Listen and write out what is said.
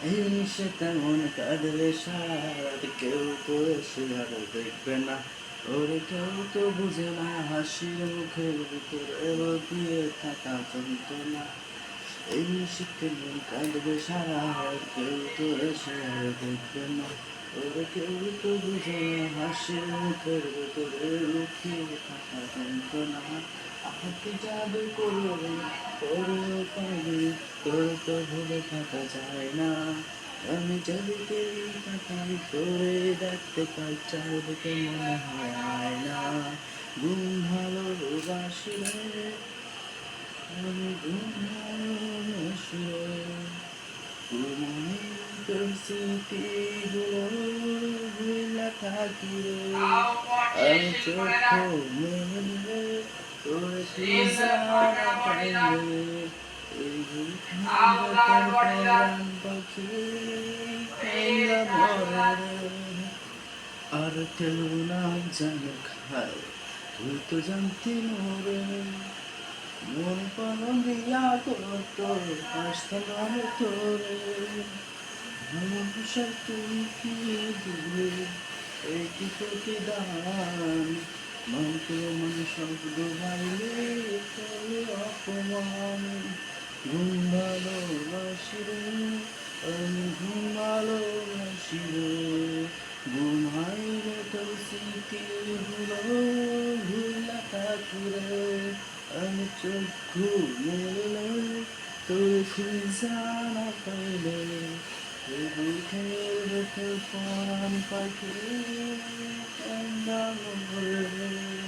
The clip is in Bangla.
এই নিশে তেমন কাঁদলে সারাত কেউ তো এসে আর দেখবে না। ওরে কেউ তো বুঝে না হাসির মুখের ভিতরে দিয়ে থাকা যন্ত্রণা। এই নিশে তেমন কাঁদবে সারা আর কেউ তো এসে আর দেখবে না। ওরে কেউ তো বুঝে না হাসির মুখের ভিতরে লুকিয়ে থাকা যন্ত্রণা। আহত জাদু করবে পরেও পাবি, তোর তো ভুলে থাকা যায় না। আমি যেদিকে তাকাই তোরে দেখতে পাই, চারিদিকে মনে হয় আয়না। ঘুম ভালোবাসি রে, আমি ঘুম ভালোবাসি রে। ঘুমাই তোর স্মৃতিগুলো ভুলে থাকি রে। আমি চোখ মেলে তোর ঠিকানা পাইলে, এই বুকের পরাণ পাখি কাইন্দা মরে রে। আর কেউ না জানে খায়, তুই তো জানতি মোরে। মন পালন দিয়া করতো আসতাম আমি তোরে। ভালোবাসা তুই কি দিলে, এই কি প্রতিদান। মন্ত্র মানে শব্দ বাইলে করে অপমান। ঘুম ভালোবাসি রে, আমি ঘুম ভালোবাসি রে। ঘুমাইলে তোর স্মৃতিগুলো ভুলা থাকি রে। আমি চক্ষু মেলে তোর খুঁজা না পাইলে, এই বুকের ভেতর পরাণ পাখি কান্না মরে।